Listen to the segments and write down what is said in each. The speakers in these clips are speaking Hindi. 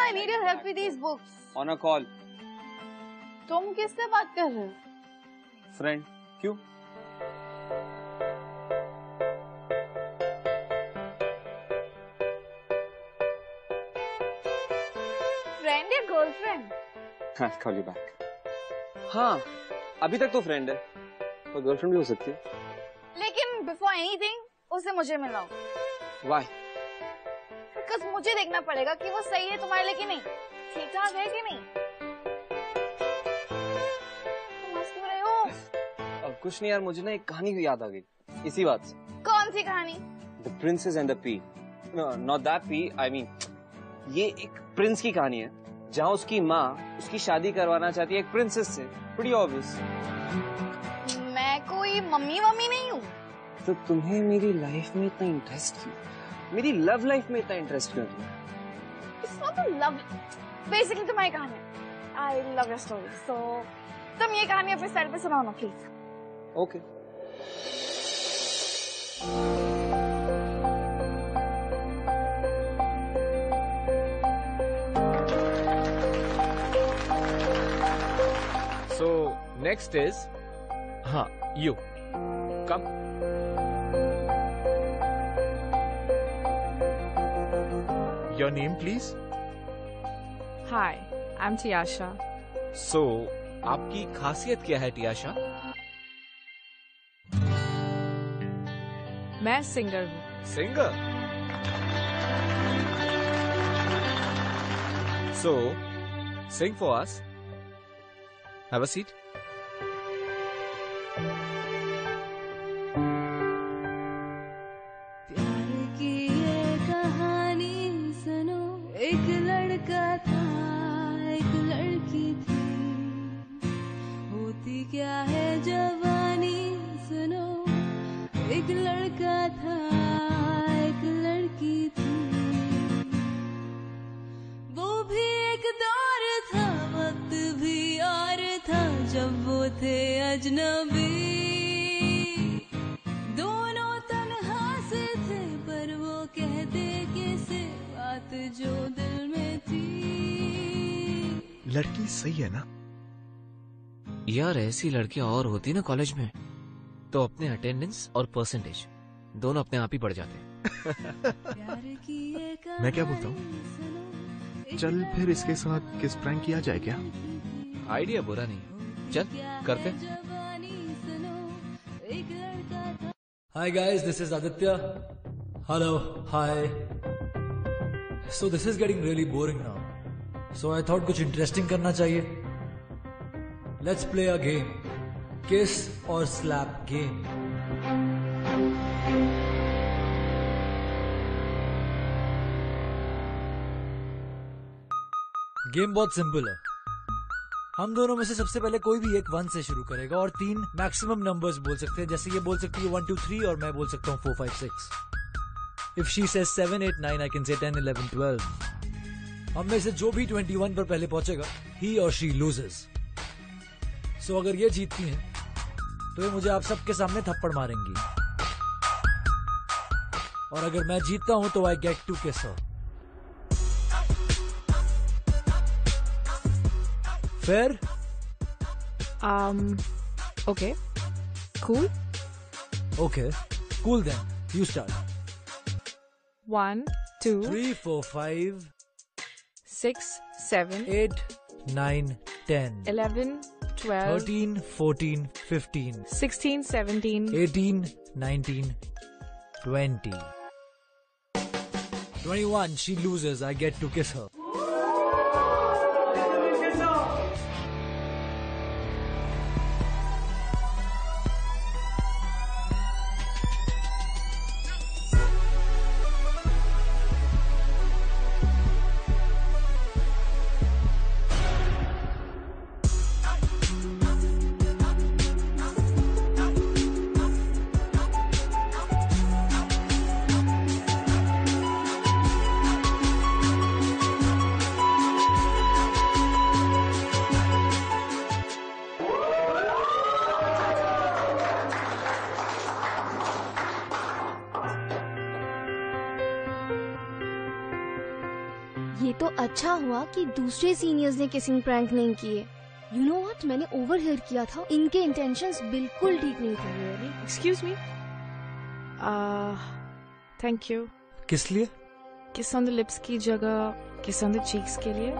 I need your help with these books. On a call. तुम किससे बात कर रहे हो? Friend. क्यों? Friend या girlfriend? I'll call you back. हाँ, अभी तक तो फ्रेंड है, पर गर्लफ्रेंड भी हो सकती है। लेकिन before anything, उसे मुझे मिलाओ। Why? Because मुझे देखना पड़ेगा कि वो सही है तुम्हारे लिए कि नहीं, ठीक ठाक है कि नहीं। तुम हंस क्यों रहे हो? कुछ नहीं यार, मुझे ना एक कहानी याद आ गई इसी बात से। कौन सी कहानी? The Princess and the Pea. No, not that pea. I mean, ये एक प्रिंस की कहानी है, जहाँ उसकी माँ उसकी शादी करवाना चाहती है एक प्रिंसेस से। Pretty obvious. मैं कोई मम्मी नहीं हूँ। तो तुम्हें मेरी लाइफ में इतना इंटरेस्ट क्यों? मेरी लव लाइफ में इतना इंटरेस्ट क्यों तुम्हें? It's not a love. Basically तुम्हारी कहानी है। I love your story. So तुम ये कहानी अपने स्टाइल पे सुनाओ ना please. Okay. So next is, you come. Your name, please. Hi, I'm Tiasha. So आपकी खासियत क्या है टियाशा? मैं सिंगर हूँ। Singer. So sing for us. Have a seat. प्यार की ये कहानी सुनो, एक लड़का था एक लड़की थी, होती क्या है जवानी सुनो, एक लड़का था एक लड़की थी, वो भी एक दौर था वक्त भी और था जब वो थे अजनबी, दोनों तन्हा से थे पर वो कहते किसे बात जो दिल में थी। लड़की सही है ना? यार ऐसी लड़कियां और होती ना कॉलेज में तो अपने अटेंडेंस और परसेंटेज दोनों अपने आप ही बढ़ जाते। मैं क्या बोलता हूँ, चल फिर इसके साथ किस प्रैंक किया जाए क्या? आइडिया बुरा नहीं, चल करते। Hi guys, this is Aditya. Hello, hi. So this is getting really boring now. So I thought कुछ interesting करना चाहिए. Let's play a game. Kiss or slap game. Game बहुत सिंपल है। हम दोनों में से सबसे पहले कोई भी एक 1 से शुरू करेगा और 3 मैक्सिमम नंबर्स बोल सकते हैं। जैसे ये बोल सकती है 1 2 3 और मैं बोल सकता हूँ 4 5 6। If she says 7 8 9, I can say 10 11 12. हम में से जो भी 21 पर पहले पहुंचेगा, he or she loses. So अगर ये जीतती हैं, तो ये मुझे आप सबके सामने थप्पड़ मारेंगी। और अगर मैं जीतता हूं तो I get to kiss her. Fair? Okay. Cool. Okay. Cool then. You start. 1 2 3 4 5 6 7 8 9 10 11 12 13 14 15 16 17 18 19 20 21. She loses. I get to kiss her. ये तो अच्छा हुआ कि दूसरे सीनियर्स ने किसिंग प्रैंक नहीं किए। यू नो व्हाट, मैंने ओवरहियर किया था, इनके इंटेंशंस बिल्कुल ठीक नहीं थे। Excuse me. Thank you. किस लिए? Kiss on the lips की जगह kiss on the cheeks के लिए।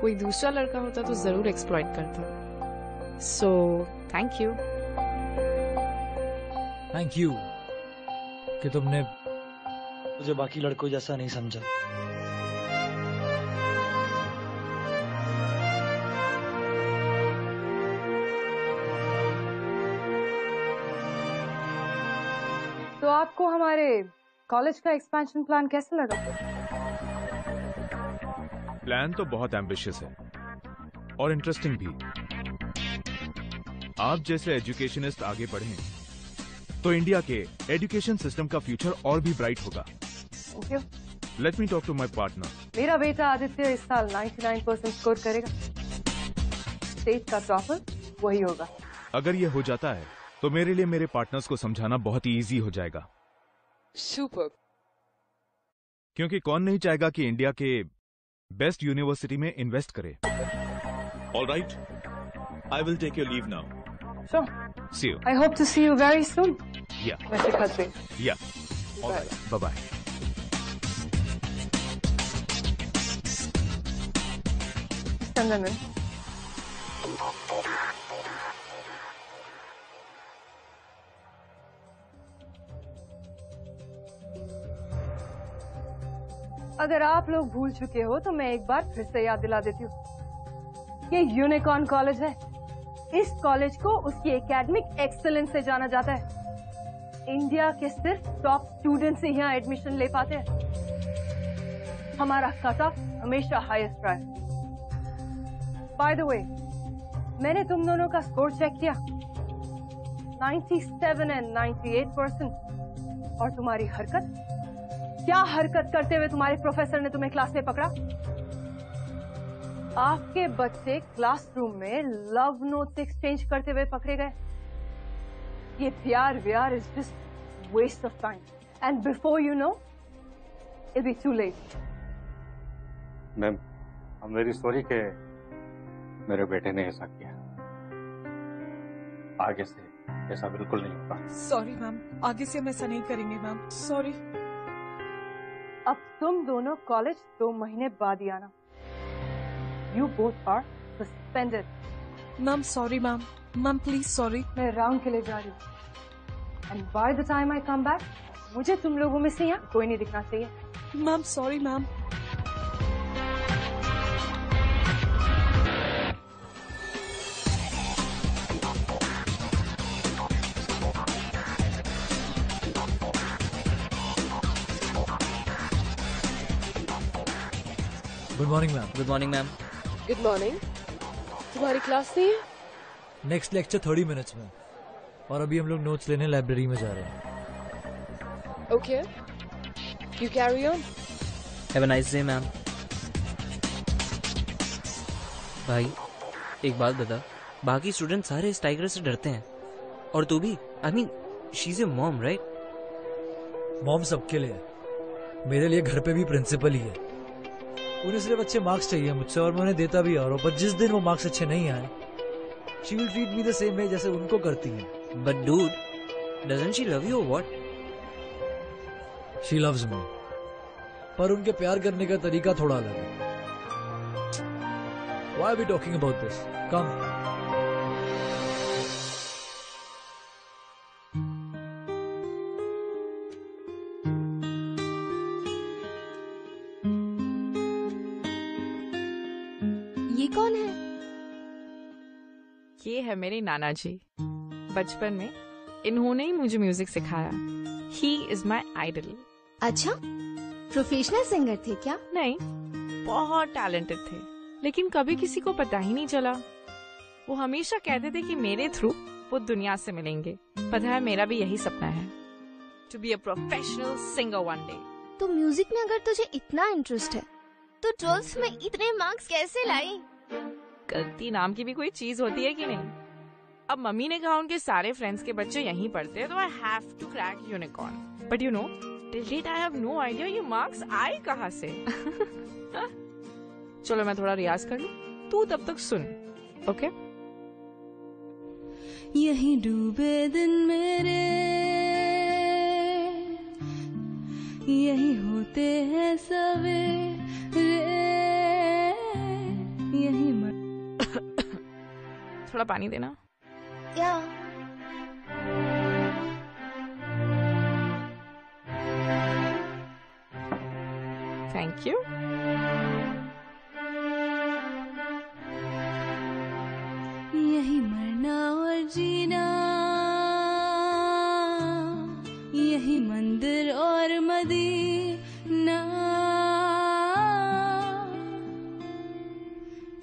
कोई दूसरा लड़का होता तो जरूर एक्सप्लॉइट करता। So thank you. Thank you कि तुमने मुझे बाकी लड़कों जैसा नहीं समझा। तो आपको हमारे कॉलेज का एक्सपेंशन प्लान कैसा लगा? प्लान तो बहुत एम्बिशियस है और इंटरेस्टिंग भी। आप जैसे एजुकेशनिस्ट आगे बढ़ें तो इंडिया के एजुकेशन सिस्टम का फ्यूचर और भी ब्राइट होगा। Okay. Let me talk to my partner. मेरा बेटा आदित्य इस साल 99% स्कोर करेगा। स्टेट का टॉपर वही होगा। अगर ये हो जाता है तो मेरे लिए मेरे पार्टनर्स को समझाना बहुत ही इजी हो जाएगा। सुपर। क्योंकि कौन नहीं चाहेगा कि इंडिया के बेस्ट यूनिवर्सिटी में इन्वेस्ट करे। Alright, I will take your leave now. Sure. See you. I hope to see you very soon. Yeah. Mr. Khatri. Yeah. All right. Bye-bye. Chandanan. अगर आप लोग भूल चुके हो तो मैं एक बार फिर से याद दिला देती हूँ। ये यूनिकॉर्न कॉलेज है। इस कॉलेज को उसकी एकेडमिक एक्सीलेंस से जाना जाता है। इंडिया के सिर्फ टॉप स्टूडेंट्स ही यहाँ एडमिशन ले पाते हैं। हमारा कट ऑफ हमेशा हाईएस्ट रहा है। बाय द वे, मैंने तुम दोनों का स्कोर चेक किया, 97 एंड 98%। और तुम्हारी हरकत, क्या हरकत करते हुए तुम्हारे प्रोफेसर ने तुम्हें क्लास में पकड़ा? आपके बच्चे क्लासरूम में लव नोट्स एक्सचेंज करते हुए पकड़े गए। ये प्यार व्यार is just waste of time and before you know it be too late. Ma'am, I am very sorry कि मेरे बेटे ने ऐसा किया। आगे से ऐसा बिल्कुल नहीं होगा। सॉरी मैम, आगे से हम ऐसा नहीं करेंगे मैम। सॉरी। अब तुम दोनों कॉलेज 2 महीने बाद ही आना। You both are suspended. Ma'am, sorry, ma'am. Ma'am, please, sorry. मैं राउंड के लिए जा रही हूँ। And by the time I come back, मुझे तुम लोगों में से यहाँ कोई नहीं दिखना चाहिए। Ma'am, sorry, ma'am. Good morning ma'am. Good morning ma'am. Good morning. तुम्हारी क्लास नहीं है? नेक्स्ट लेक्चर 30 मिनट्स में, और अभी हम लोग नोट्स लेने लाइब्रेरी में जा रहे हैं। Okay, you carry on. Have a nice day ma'am. भाई एक बात बता, बाकी स्टूडेंट सारे इस टाइगर से डरते हैं और तू भी। I mean she is a mom, right? Mom सबके लिए है, मेरे लिए घर पे भी प्रिंसिपल ही है। उन्हें सिर्फ अच्छे मार्क्स चाहिए मुझसे और मैं उन्हें देता भी और पर जिस दिन वो मार्क्स अच्छे नहीं आए, she will treat me the same way जैसे उनको करती है। But dude, doesn't she love you और व्हाट? शी लव्स मी, पर उनके प्यार करने का तरीका थोड़ा अलग है। Why are we talking about this? Come. ये कौन है? ये है मेरे नाना जी। बचपन में इन्होंने ही मुझे म्यूजिक सिखाया। He is my idol. अच्छा, प्रोफेशनल सिंगर थे क्या? नहीं, बहुत टैलेंटेड थे, लेकिन कभी किसी को पता ही नहीं चला। वो हमेशा कहते थे कि मेरे थ्रू वो दुनिया से मिलेंगे। पता है, मेरा भी यही सपना है, to be a professional singer one day. तो म्यूजिक में अगर तुझे इतना इंटरेस्ट है तो 12th में इतने मार्क्स कैसे लाई? गलती नाम की भी कोई चीज होती है कि नहीं? अब मम्मी ने कहा उनके सारे फ्रेंड्स के बच्चे यहीं पढ़ते हैं, तो I have to crack unicorn. But you know, Till date I have no idea ये मार्क्स आए कहाँ से. चलो मैं थोड़ा रियाज कर लूं. तू तब तक सुन. ओके? यही डूबे दिन मेरे, यही होते हैं सवेरे, यही थोड़ा पानी देना. क्या? Thank you. यही मरना और जीना, यही मंदिर और मदीना,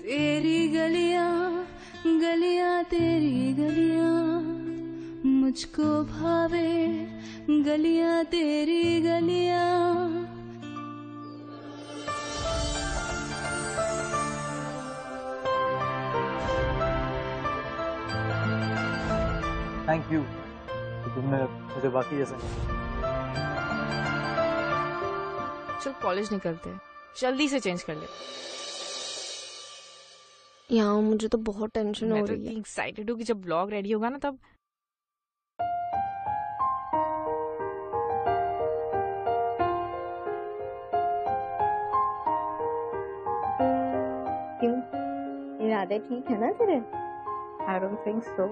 तेरी गलियां गलियां तेरी गलियां, मुझको भावे गलियां तेरी गलियां. थैंक यू कि तुमने मुझे बाकी जैसा नहीं. चल कॉलेज निकलते हैं. जल्दी से चेंज कर ले. यहाँ मुझे तो बहुत टेंशन हो मैं तो रही है. इतनी एक्साइटेड हूँ कि जब ब्लॉग रेडी होगा ना तब. क्यों? इरादे ठीक है ना तेरे? I don't think so.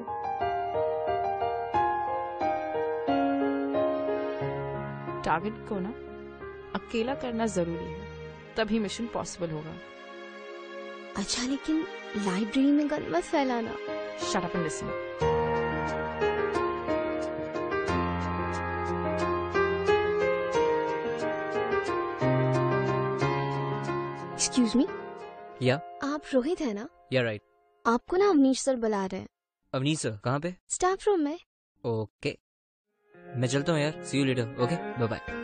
Target को ना अकेला करना जरूरी है, तभी मिशन पॉसिबल होगा. अच्छा लेकिन लाइब्रेरी में गन मत फैलाना. Shut up and listen. Excuse me. या आप रोहित है ना? या राइट. आपको ना अवनीश सर बुला रहे हैं. अवनीश सर कहाँ पे? स्टाफ रूम में. ओके मैं चलता हूँ यार. See you later. Okay bye bye.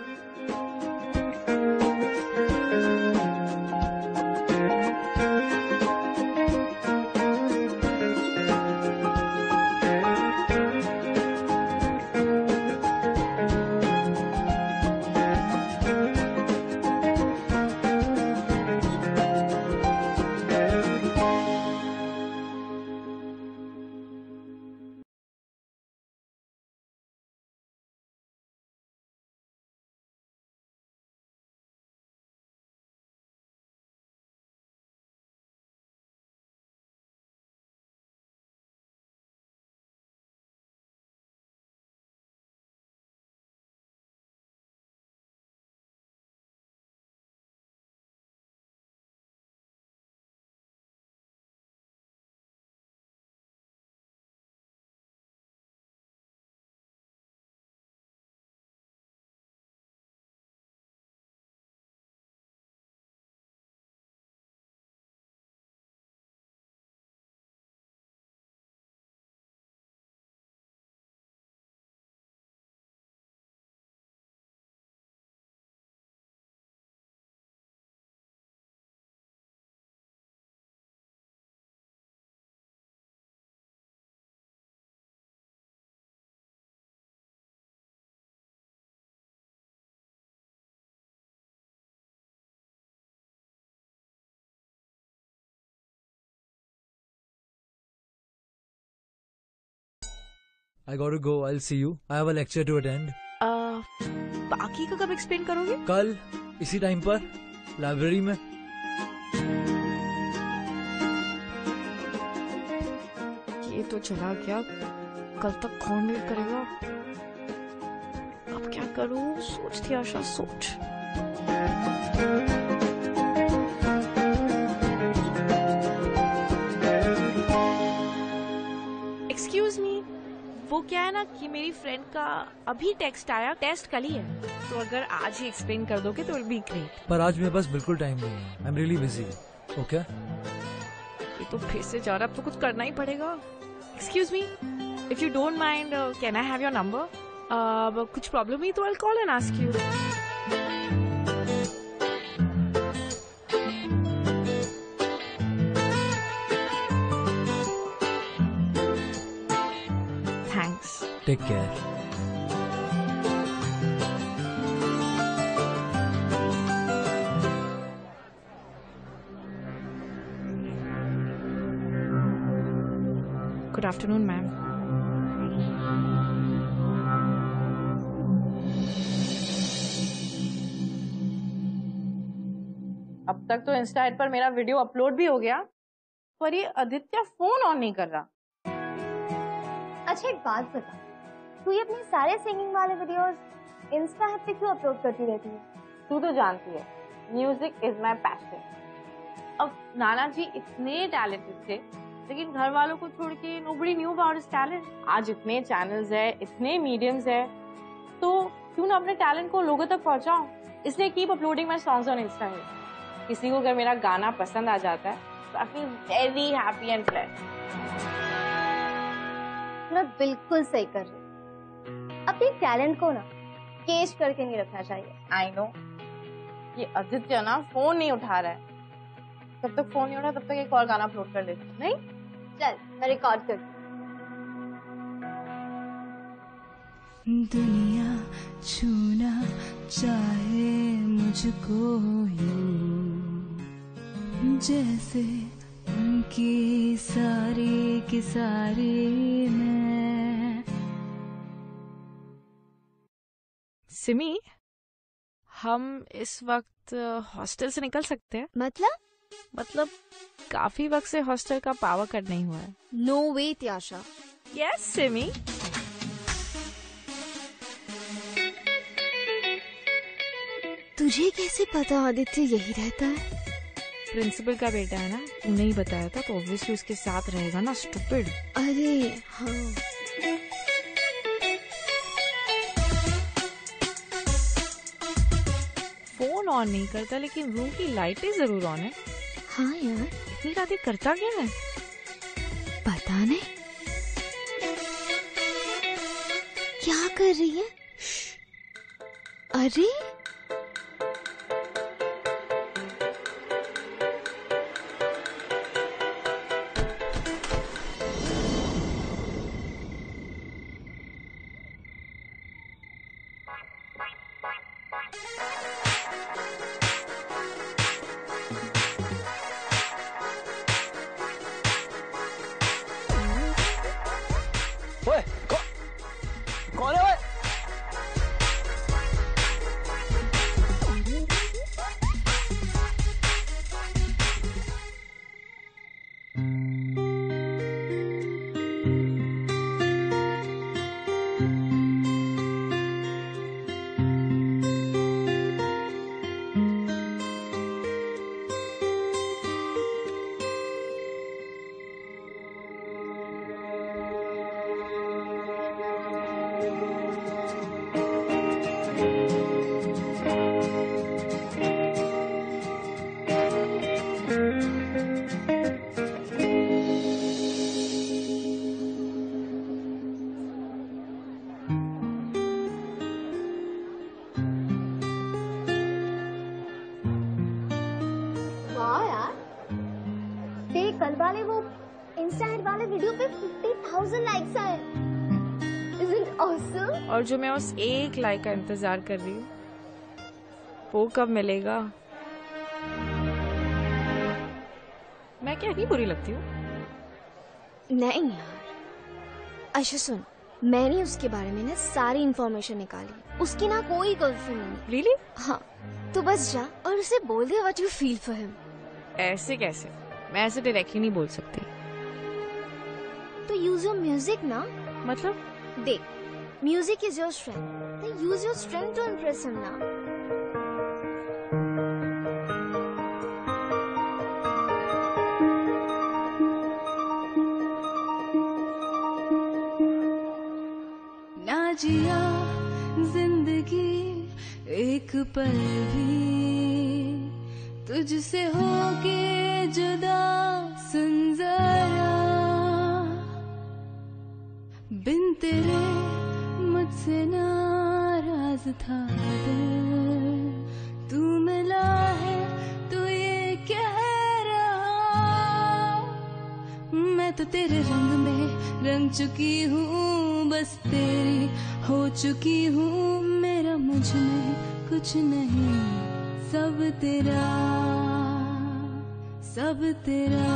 I got to go. I'll see you. I have a lecture to attend. बाकी का कब एक्सप्लेन करोगे? कल इसी टाइम पर लाइब्रेरी में. ये तो चला गया. कल तक कौन मीट करेगा? अब क्या करूं? सोचती आशा सोच. Excuse me. वो क्या है ना कि मेरी फ्रेंड का अभी टेक्स्ट आया. टेस्ट कल ही है, तो अगर आज ही एक्सप्लेन कर दोगे तो विल बी ग्रेट. पर आज मेरे पास बिल्कुल टाइम नहीं है. आई एम रियली बिजी. ओके ये तो फिर से जा रहा है. अब तो कुछ करना ही पड़ेगा. Excuse me, if you don't mind can I have your number? कुछ प्रॉब्लम हुई तो I will call and ask you. Take care. Good afternoon ma'am. अब तक तो इंस्टा ऐड पर मेरा वीडियो अपलोड भी हो गया, पर ये आदित्य फोन ऑन नहीं कर रहा। अच्छा एक बात बता, तू ये अपने सारे सिंगिंग वाले वीडियोस इंस्टा ऐप पे क्यों अपलोड करती रहती है? तू तो जानती है, म्यूजिक इज माई पैशन। अब नाना जी इतने टैलेंटेड थे, लेकिन घर वालों को छोड़ के nobody knew about his talent. आज इतने चैनल्स है, इतने मीडियम्स है, तो क्यों ना अपने टैलेंट को लोगों तक पहुंचाऊं। इसलिए keep uploading my songs on Insta. किसी को अगर मेरा गाना पसंद आ जाता है तो I feel very happy and blessed. मैं बिल्कुल सही कर रही। अपने टैलेंट को ना केज करके नहीं रखना चाहिए। आई नो, ये आदित्य ना फोन नहीं उठा रहा है। जब तक फोन नहीं उठा तब तक एक और गाना अपलोड कर लेती। नहीं चल मैं रिकॉर्ड करती। दुनिया छूना चाहे मुझको यूं, जैसे उनकी सारी की सारी मैं। सिमी, हम इस वक्त हॉस्टल से निकल सकते हैं? मतलब काफी वक्त से हॉस्टल का पावर कट नहीं हुआ है। नो वे त्याशा। यस सिमी। तुझे कैसे पता आदित्य यही रहता है? प्रिंसिपल का बेटा है ना, तूने ही बताया था, तो ऑब्वियसली उसके साथ रहेगा ना, स्टूपिड। अरे हाँ। फोन ऑन नहीं करता, लेकिन रूम की लाइटें जरूर ऑन है। हाँ यार, इतनी रातें करता क्या है? पता नहीं क्या कर रही है। अरे कौन है? कल वाले वो इंस्टा ऐड वाले वीडियो पे 50,000 लाइक्स आए। Isn't awesome? और जो मैं उस एक लाइक का इंतजार कर रही हूँ, वो कब मिलेगा? मैं क्या नहीं बुरी लगती हूँ? नहीं यार। अच्छा सुन, मैंने उसके बारे में ना सारी इंफॉर्मेशन निकाली। उसकी ना कोई गर्लफ्रेंड नहीं। Really? हाँ, तो बस जा और उसे बोल दे what you feel for him। ऐसे कैसे? मैं ऐसे डायरेक्टली नहीं बोल सकती। तो यूज योर म्यूजिक ना। मतलब? देख, म्यूजिक इज योर स्ट्रेंथ, तो use your strength to impress him ना। ना जिया जिंदगी एक पल भी तुझसे होके जुदा, सुन जरा बिन तेरे मुझसे नाराज था दिल, तू मिला है तो ये कह रहा, मैं तो तेरे रंग में रंग चुकी हूँ, बस तेरी हो चुकी हूँ, मेरा मुझ में कुछ नहीं, सब तेरा, सब तेरा।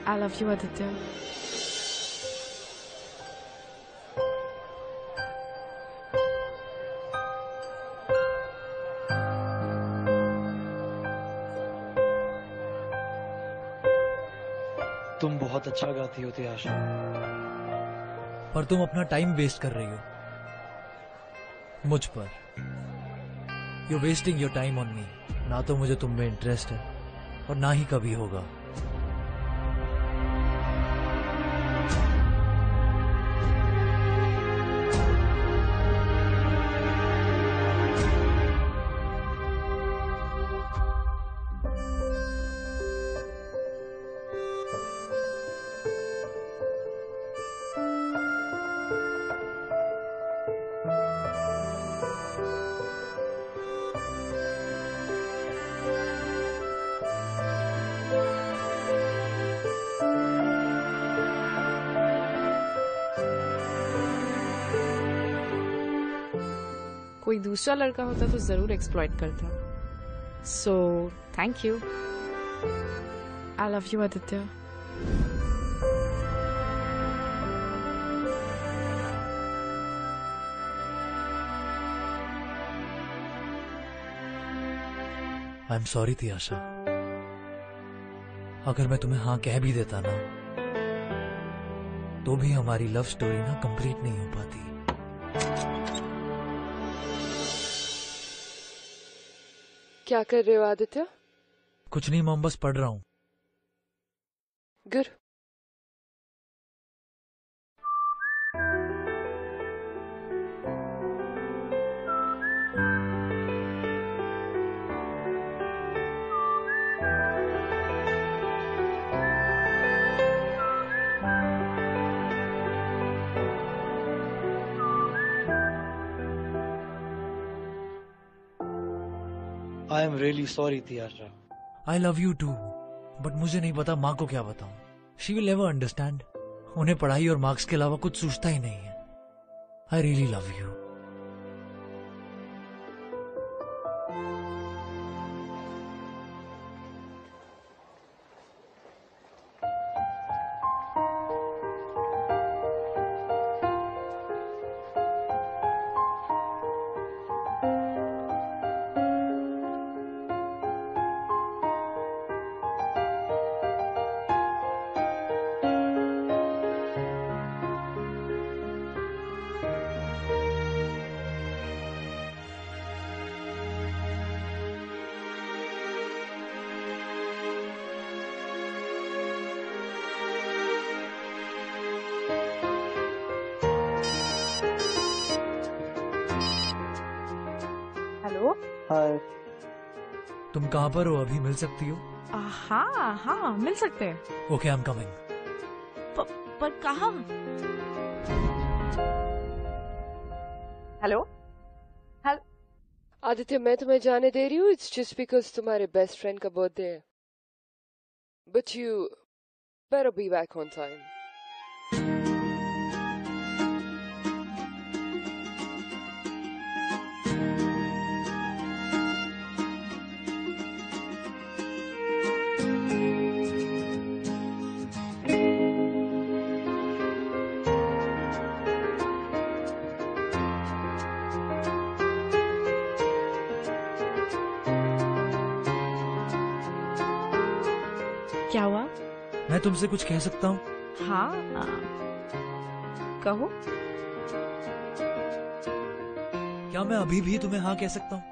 I love you, Aditya. तुम बहुत अच्छा गाती हो त्याशा, पर तुम अपना टाइम वेस्ट कर रही हो मुझ पर. You wasting your time on me. ना तो मुझे तुम में इंटरेस्ट है और ना ही कभी होगा. कोई दूसरा लड़का होता तो जरूर एक्सप्लॉइट करता. So thank you. I love you, Aditya. I am sorry Tiasha. अगर मैं तुम्हें हाँ कह भी देता ना, तो भी हमारी लव स्टोरी ना कंप्लीट नहीं हो पाती. क्या कर रहे हो आदित्य? कुछ नहीं मॉम, बस पढ़ रहा हूँ. Good. I am really sorry Tiasha. I love you too, but मुझे नहीं पता माँ को क्या बताऊं. She will never understand. उन्हें पढ़ाई और मार्क्स के अलावा कुछ सूझता ही नहीं है. I really love you. Hello. Hi. तुम कहाँ पर हो? अभी मिल सकती हो? हाँ हाँ, मिल सकते हैं. Okay, I am coming. पर कहाँ? हेलो. आदित्य, मैं तुम्हें जाने दे रही हूँ. इट्स जस्ट बिकॉज तुम्हारे बेस्ट फ्रेंड का बर्थडे है. But you better be back on time. क्या हुआ? मैं तुमसे कुछ कह सकता हूँ? हाँ, कहो. क्या मैं अभी भी तुम्हें हाँ कह सकता हूँ?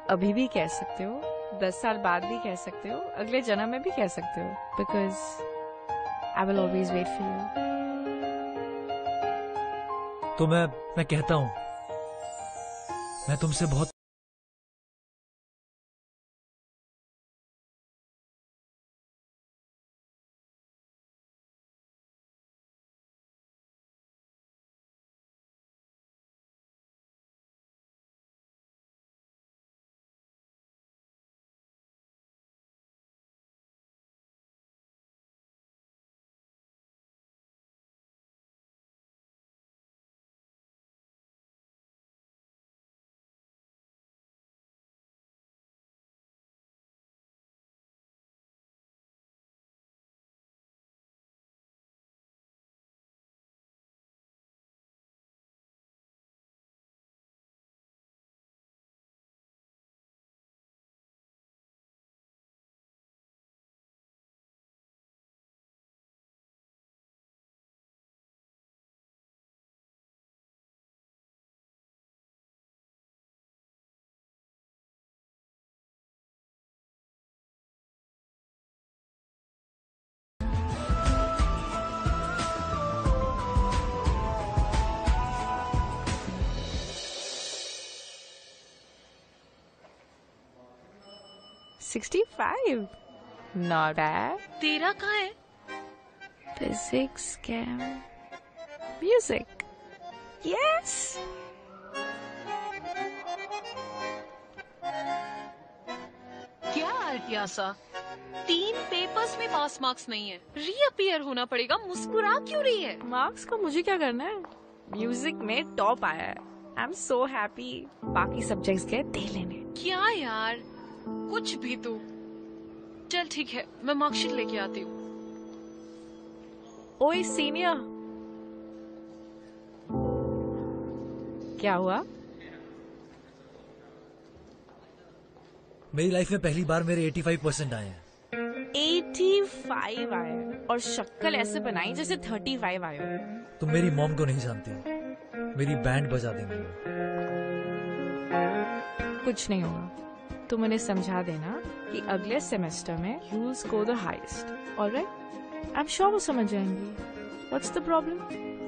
अभी भी कह सकते हो, 10 साल बाद भी कह सकते हो, अगले जन्म में भी कह सकते हो. Because I will always wait for you. तो मैं कहता हूँ, मैं तुमसे बहुत 65 नॉट बैड। तेरा कहाँ है? फिजिक्स, केम, म्यूजिक। यस। क्या अर्पियासा, 3 पेपर्स में पास मार्क्स नहीं है, रीअपियर होना पड़ेगा। मुस्कुरा क्यों रही है? मार्क्स को मुझे क्या करना है? म्यूजिक में टॉप आया है। I am so happy. बाकी सब्जेक्ट्स गए दे लेने। क्या यार, कुछ भी तू। चल ठीक है, मैं मार्कशीट लेके आती हूँ। ओए सीनियर, क्या हुआ? मेरी लाइफ में पहली बार मेरे 85% आए हैं। 85 आए हैं और शक्ल ऐसे बनाई जैसे 35 आए हो। तुम मेरी मॉम को नहीं जानती, मेरी बैंड बजा देंगी। कुछ नहीं होगा, तुम उन्हें समझा देना कि अगले सेमेस्टर में you will score the highest. Alright, I am sure वो समझ जाएंगी। What's the problem?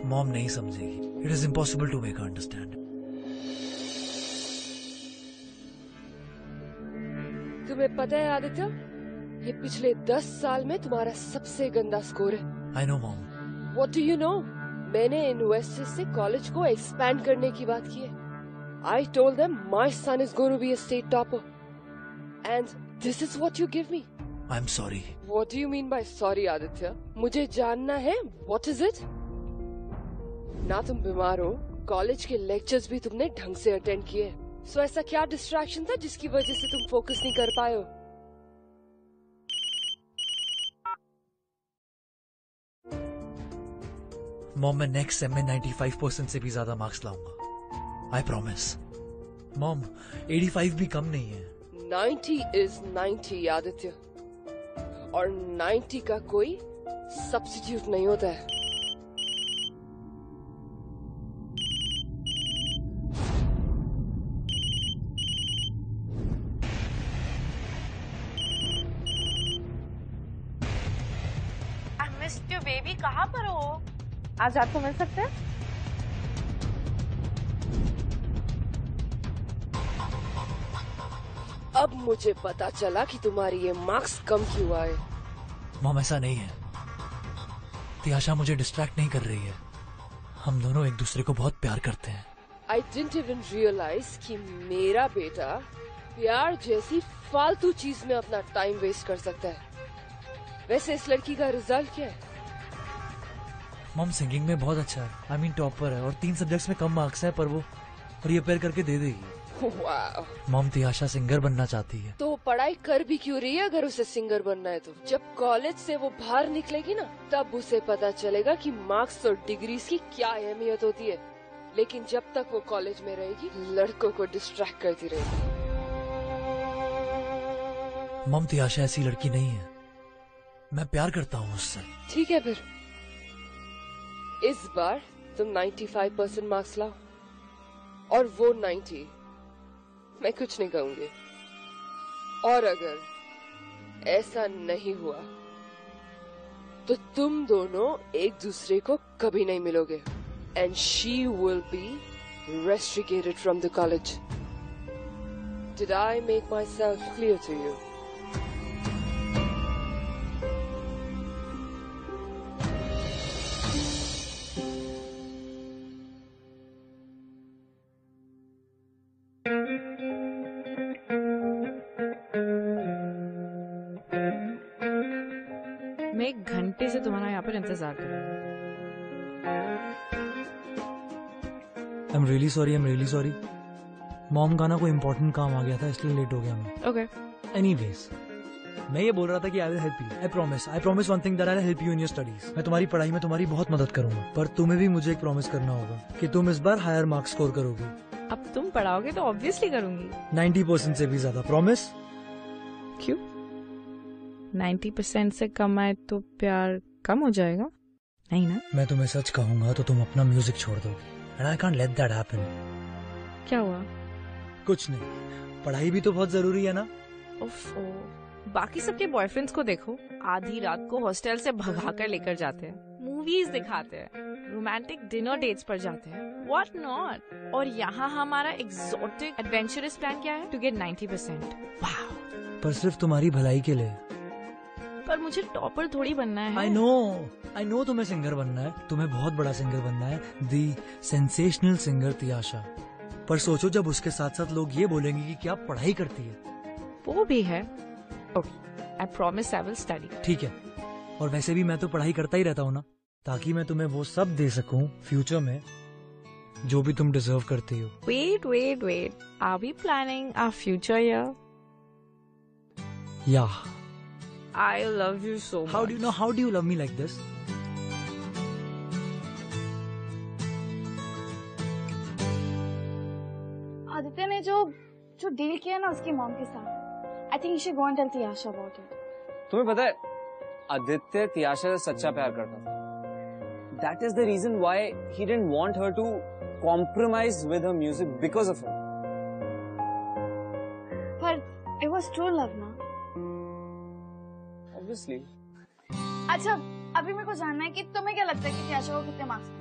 मॉम नहीं समझेगी। It is impossible to make her understand. तुम्हें पता है आदित्य, ये पिछले 10 साल में तुम्हारा सबसे गंदा स्कोर है। I know mom. What do you know? मैंने इन्वेस्टर्स से कॉलेज को एक्सपैंड करने की बात की है। I told them my son is going to be a state topper, and this is what you give me. I'm sorry. What do you mean by sorry, Aditya? मुझे जानना है, what is it? ना तुम बीमार हो, कॉलेज के लेक्चर्स भी तुमने ढंग से अटेंड किए। So ऐसा क्या डिस्ट्रैक्शन था जिसकी वजह से तुम फोकस नहीं कर पाए हो? मॉम, मैं नेक्स्ट सेम में 95% से भी ज्यादा मार्क्स लाऊंगा। I promise. मॉम, 85 भी कम नहीं है। 90 is 90, आदित्य, और 90 का कोई सब्स्टिट्यूट नहीं होता है। I missed you, baby. कहाँ पर हो? आज रात को मिल सकते हैं? अब मुझे पता चला कि तुम्हारी ये मार्क्स कम क्यों आए। मॉम, ऐसा नहीं है। तियाशा मुझे डिस्ट्रैक्ट नहीं कर रही है। हम दोनों एक दूसरे को बहुत प्यार करते हैं। I didn't even realize कि मेरा बेटा प्यार जैसी फालतू चीज में अपना टाइम वेस्ट कर सकता है। वैसे इस लड़की का रिजल्ट क्या है? मॉम, सिंगिंग में बहुत अच्छा है। आई मीन टॉपर है, और 3 सब्जेक्ट्स में कम मार्क्स है, पर वो रीअपेयर करके दे देगी। वाह। मॉम, तियाशा सिंगर बनना चाहती है। तो पढ़ाई कर भी क्यों रही है अगर उसे सिंगर बनना है तो? जब कॉलेज से वो बाहर निकलेगी ना, तब उसे पता चलेगा कि मार्क्स और डिग्रीज की क्या अहमियत होती है। लेकिन जब तक वो कॉलेज में रहेगी, लड़कों को डिस्ट्रैक्ट करती रहेगी। मॉम, तियाशा ऐसी लड़की नहीं है। मैं प्यार करता हूँ उससे। ठीक है, फिर इस बार तुम 95% मार्क्स लाओ और वो 90। मैं कुछ नहीं कहूंगी। और अगर ऐसा नहीं हुआ तो तुम दोनों एक दूसरे को कभी नहीं मिलोगे। And she will be restricted from the college. Did I make myself clear to you? मैं 1 घंटे से तुम्हारा यहाँ पर इंतजार कर रही आई एम रियली सॉरी। मॉम का ना कोई इम्पोर्टेंट काम आ गया था, इसलिए लेट हो गया मैं। ओके। एनीवेज, मैं ये बोल रहा था कि I will help you. I promise one thing, that I will help you in your studies. मैं तुम्हारी पढ़ाई में तुम्हारी बहुत मदद करूंगा, पर तुम्हें भी मुझे एक प्रॉमिस करना होगा कि तुम इस बार हायर मार्क्स स्कोर करोगी। अब तुम पढ़ाओगे तो ऑब्वियसली करूंगी। 90% से भी ज्यादा। प्रॉमिस? क्यों? 90% से कम आए तो प्यार कम हो जाएगा? नहीं ना? मैं तुम्हें सच कहूंगा तो तुम अपना म्यूजिक छोड़ दोगी, and I can't let that happen. क्या हुआ? कुछ नहीं, पढ़ाई भी तो बहुत जरूरी है ना। ओफो, बाकी सबके बॉयफ्रेंड्स को देखो, आधी रात को हॉस्टल से भगा कर लेकर जाते हैं, मूवीज दिखाते हैं। रोमांटिक डिनर डेट्स पर जाते हैं, व्हाट नॉट। और यहाँ हमारा एक्सोटिक एडवेंचरस प्लान क्या है? To get 90%। वाह, पर सिर्फ तुम्हारी भलाई के लिए। पर मुझे टॉपर थोड़ी बनना है। आई नो तुम्हें सिंगर बनना है, तुम्हें बहुत बड़ा सिंगर बनना है, दी सेंसेशनल सिंगर तियाशा। पर सोचो जब उसके साथ साथ लोग ये बोलेंगे कि क्या पढ़ाई करती है। वो भी है। Okay, I promise I will study. ठीक है, और वैसे भी मैं तो पढ़ाई करता ही रहता हूँ ना, ताकि मैं तुम्हें वो सब दे सकूं फ्यूचर में जो भी तुम डिजर्व करती हो। Wait, are we planning our future here? या I love you so much. How do you love me like this? Aditya ने जो डील किया ना उसकी मॉम के साथ, I think you should go and tell Tiyasha about it. तुम्हें पता है आदित्य तियाशा से सच्चा प्यार करता था। That is the reason why he didn't want her to compromise with her music because of her. पर it was true love ना? Obviously. अच्छा, अभी मेरे को जानना है कि तुम्हें क्या लगता है कि तियाशा को कितने मार्क्स मिले?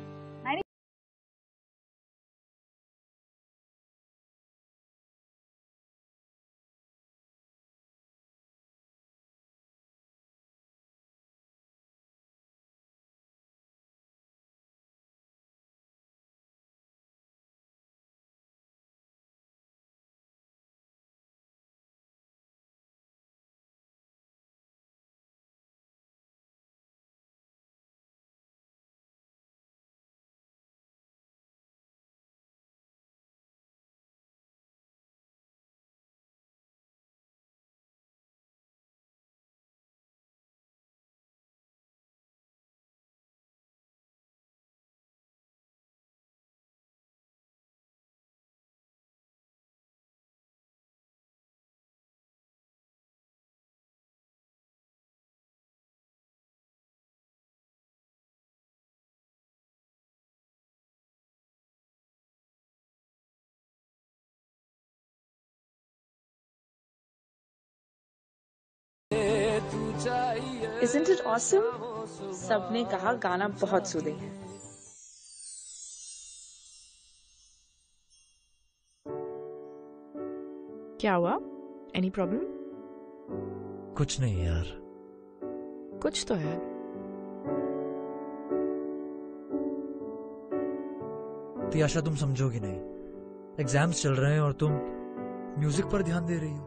Isn't it awesome? सबने कहा गाना बहुत सूदिंग है। क्या हुआ? Any problem? कुछ नहीं यार। कुछ तो है। तियाशा तुम समझोगी नहीं, एग्जाम्स चल रहे हैं और तुम म्यूजिक पर ध्यान दे रही हो।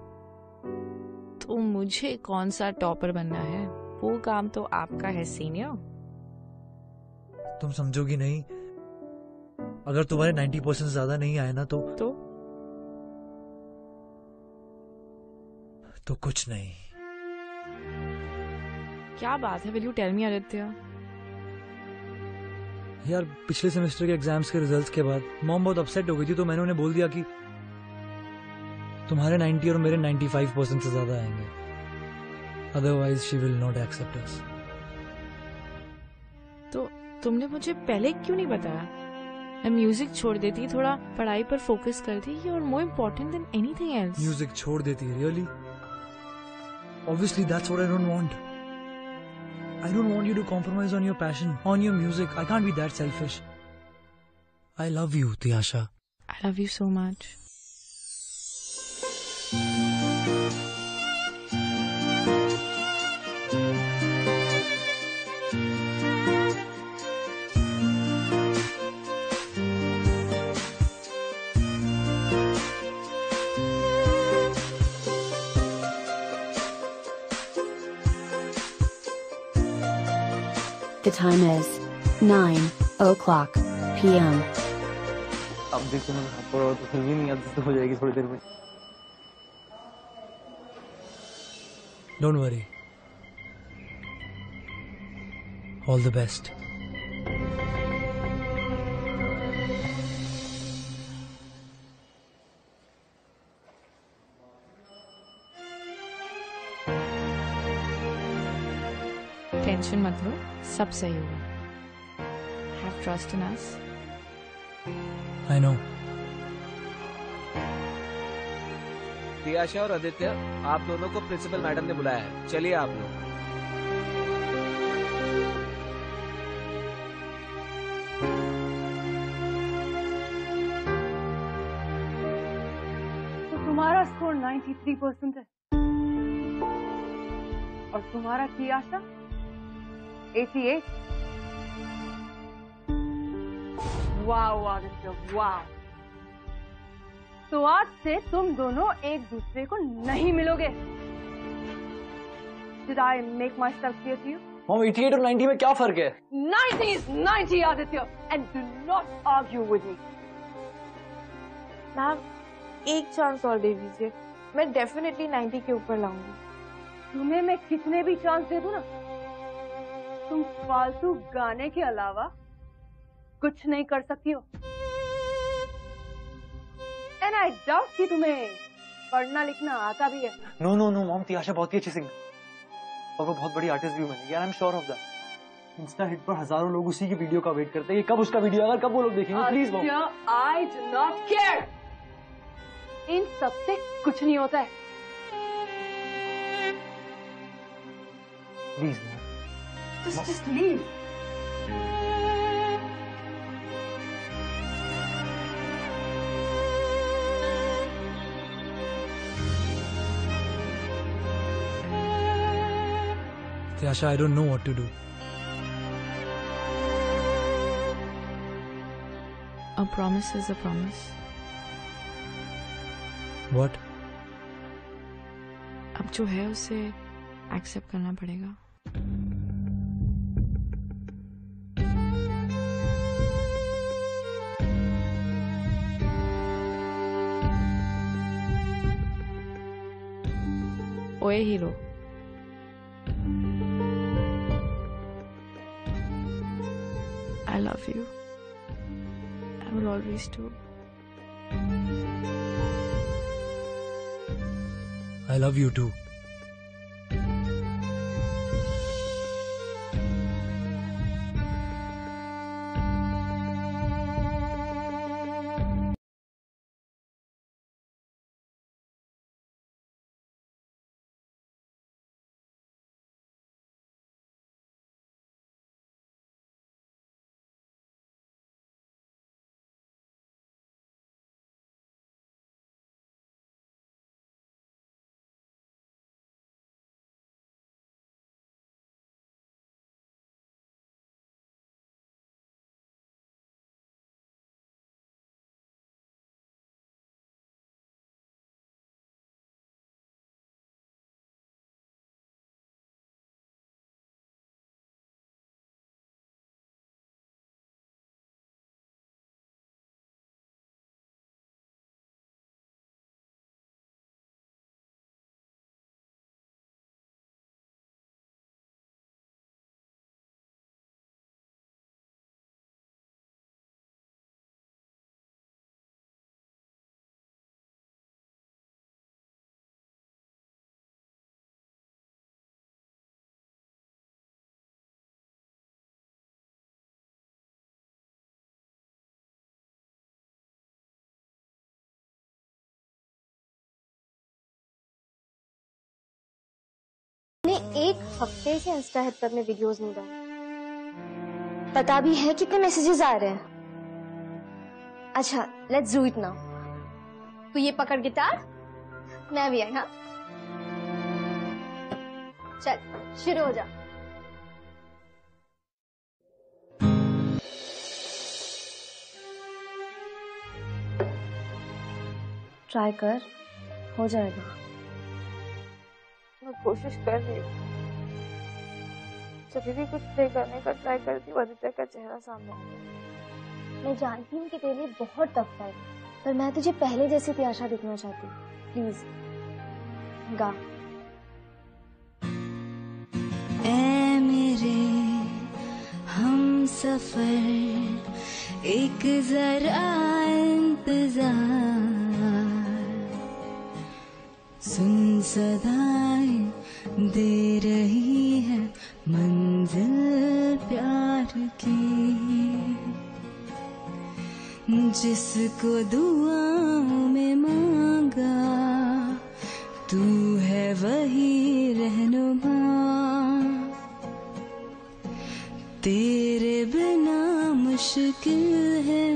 तो मुझे कौन सा टॉपर बनना है? वो काम तो आपका है सीनियर। तुम समझोगी नहीं, अगर तुम्हारे 90% ज्यादा नहीं आए ना तो कुछ नहीं। क्या बात है? Will you tell me Aditya? यार पिछले सेमेस्टर के एग्जाम्स के रिजल्ट्स के बाद मॉम बहुत अपसेट हो गई थी, तो मैंने उन्हें बोल दिया कि तुम्हारे 90 और मेरे 95% से ज्यादा आएंगे, otherwise she will not accept us. तो तुमने मुझे पहले क्यों नहीं बताया? मैं म्यूजिक छोड़ देती, थोड़ा पढ़ाई पर फोकस करती। You are more important than anything else. Music छोड़ देती, really? Obviously that's what I don't want. I don't want you to compromise on your passion, on your music. I can't be that selfish. I love you, Tiyasha. I love you so much. The time is 9:00 p.m. अब देखो मैं यहाँ पर तो फिल्म ही नहीं आती तो हो जाएगी थोड़ी देर में। Don't worry. All the best. Tension मत लो, सब सही होगा। Have trust in us. I know. Tiyasha और आदित्य, आप दोनों को प्रिंसिपल मैडम ने बुलाया है, चलिए आप लोग। स्कोर 93% है और तुम्हारा की आशा 88। वाह आदित्य वाह। तो आज से तुम दोनों एक दूसरे को नहीं मिलोगे। Did I make myself clear to you? Mom 88 और 90 में क्या फर्क है? 90 is 90 Aditya and do not argue with me. Ma'am एक चांस और दे दीजिए, मैं डेफिनेटली 90 के ऊपर लाऊंगी। तुम्हें मैं कितने भी चांस दे दूं ना, तुम फालतू गाने के अलावा कुछ नहीं कर सकती हो। एंड आई डाउट कि तुम्हें पढ़ना लिखना आता भी है। No no no mom, Tiyasha बहुत ही अच्छी सिंगर और वो बहुत बड़ी आर्टिस्ट भी बनेगी। आई am sure of that. Insta hit पर हजारों लोग उसी की वीडियो का वेट करते हैं। कब उसका वीडियो आएगा, कब वो लोग देखेंगे? Please mom. I do not care. इन सबसे कुछ नहीं होता है। Please mom, just leave. Tiasha, I don't know what to do. A promise is a promise. What? अब जो है उसे एक्सेप्ट करना पड़ेगा। ओए hero, I love you. I will always do. I love you too. एक हफ्ते से इंस्टा हिट पर में वीडियोस नहीं डाली। पता भी है कितने मैसेजेस आ रहे हैं। अच्छा, लेट्स डू इट नाउ। तू ये पकड़ गिटार, मैं भी आई। हाँ चल शुरू हो जा। ट्राई कर, हो जाएगा। मैं कोशिश कर रही हूँ। जब भी कुछ प्ले करने का ट्राई करती हूँ, आदित्य का चेहरा सामने आता है। मैं जानती हूँ कि तेरे लिए बहुत टफ है, पर मैं तुझे पहले जैसी तियाशा दिखना चाहती हूँ। प्लीज गा। ऐ मेरे हम सफर, एक जरा इंतजार, सुन सदाएं दे रही है मंजिल प्यार की। जिसको दुआओं में मांगा, तू है वही रहनुमा। तेरे बिना मुश्किल है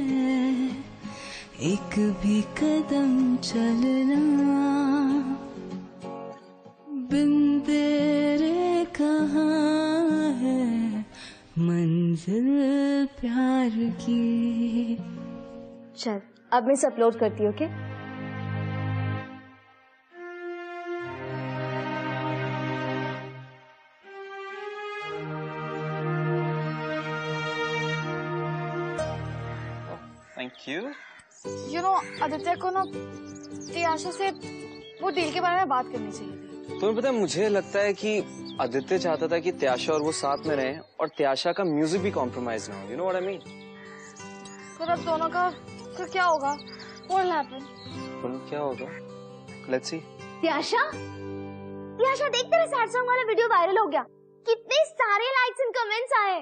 एक भी कदम चलना। मंजिल प्यार की। चल अब मैं इसे अपलोड करती हूँ, okay? Thank you. You know Aditya को ना त्याशा से वो डील के बारे में बात करनी चाहिए थी। तुम्हें पता है, मुझे लगता है कि आदित्य चाहता था कि त्याशा और वो साथ में रहें और त्याशा का म्यूजिक भी कॉम्प्रोमाइज ना हो। You know what I mean? फिर अब दोनों का फिर क्या होगा? What will happen? क्या होगा? Let's see. त्याशा, त्याशा देख तेरे सैड सॉन्ग वाला वीडियो वायरल हो गया। कितने सारे लाइक्स एंड कमेंट्स आए।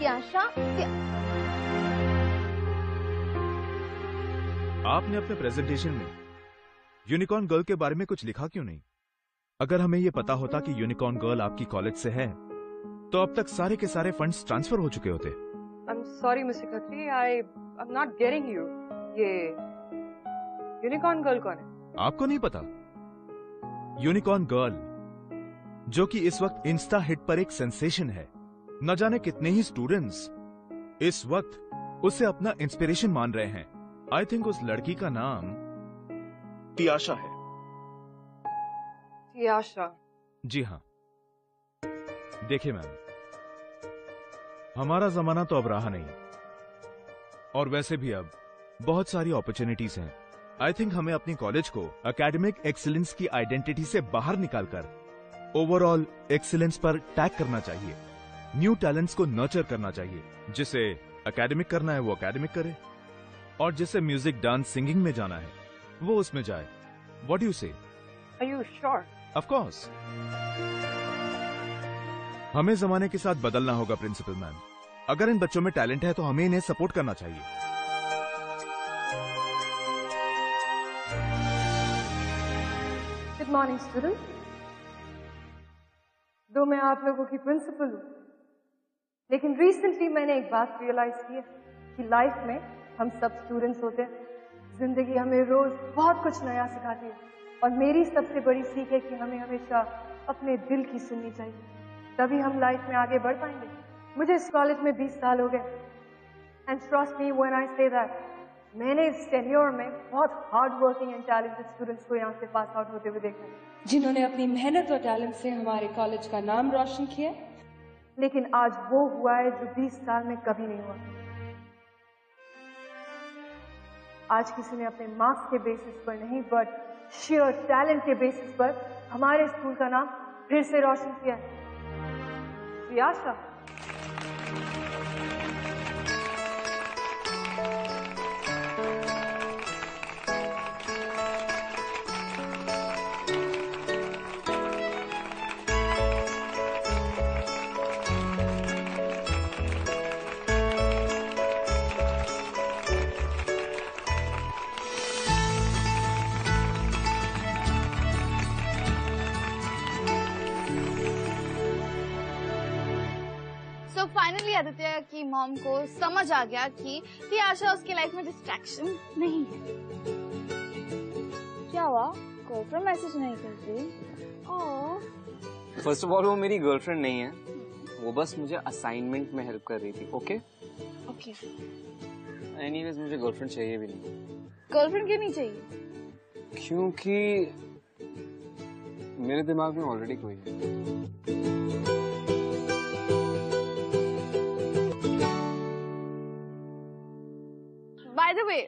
त्याशा, आपने अपने प्रेजेंटेशन में यूनिकॉर्न गर्ल के बारे में कुछ लिखा क्यों नहीं? अगर हमें ये पता होता कि यूनिकॉर्न गर्ल आपकी कॉलेज से है, तो अब तक सारे के सारे फंड्स ट्रांसफर हो चुके होते। I'm sorry, Mr. Khatri, I'm not getting you. ये यूनिकॉर्न गर्ल कौन है? आपको नहीं पता? यूनिकॉर्न गर्ल, जो कि इस वक्त इंस्टा हिट पर एक सेंसेशन है। न जाने कितने ही स्टूडेंट्स इस वक्त उसे अपना इंस्पिरेशन मान रहे हैं। आई थिंक उस लड़की का नाम त्याशा है। त्याशा? जी हाँ। देखिए मैम, हमारा जमाना तो अब रहा नहीं, और वैसे भी अब बहुत सारी अपॉर्चुनिटीज हैं। आई थिंक हमें अपनी कॉलेज को एकेडमिक एक्सीलेंस की आइडेंटिटी से बाहर निकालकर ओवरऑल एक्सीलेंस पर टैग करना चाहिए। न्यू टैलेंट्स को नर्चर करना चाहिए। जिसे एकेडमिक करना है वो एकेडमिक करे, और जिसे म्यूजिक, डांस, सिंगिंग में जाना है वो उसमें जाए। व्हाट डू यू से? Are you sure? Of course. हमें जमाने के साथ बदलना होगा प्रिंसिपल मैम। अगर इन बच्चों में टैलेंट है तो हमें इन्हें सपोर्ट करना चाहिए। Good morning student. दो मैं आप लोगों की प्रिंसिपल हूँ, लेकिन रिसेंटली मैंने एक बात रियलाइज की है कि लाइफ में हम सब स्टूडेंट्स होते हैं। जिंदगी हमें रोज बहुत कुछ नया सिखाती है, और मेरी सबसे बड़ी सीख है कि हमें हमेशा अपने दिल की सुननी चाहिए, तभी हम लाइफ में आगे बढ़ पाएंगे। मुझे इस कॉलेज में 20 साल हो गए, and trust me when I say that, मैंने इस टेन्योर में बहुत hard working and talented students को यहाँ से पास आउट होते हुए देखा है, जिन्होंने अपनी मेहनत और टैलेंट से हमारे कॉलेज का नाम रोशन किया। लेकिन आज वो हुआ है जो 20 साल में कभी नहीं हुआ। आज किसी ने अपने मार्क्स के बेसिस पर नहीं, बट शेयर टैलेंट के बेसिस पर हमारे स्कूल का नाम फिर से रोशन किया है। त्याशा, फाइनली आदित्य की मॉम को समझ आ गया कि त्याशा उसकी लाइफ में डिस्ट्रैक्शन नहीं है। क्या हुआ? गर्लफ्रेंड मैसेज नहीं करती? ओह, फर्स्ट ऑफ ऑल वो मेरी गर्लफ्रेंड नहीं है, वो बस मुझे असाइनमेंट में हेल्प कर रही थी। Okay okay. एनीवेज मुझे गर्लफ्रेंड चाहिए भी नहीं। गर्लफ्रेंड क्यों नहीं चाहिए? क्योंकि मेरे दिमाग में ऑलरेडी कोई है। By the way,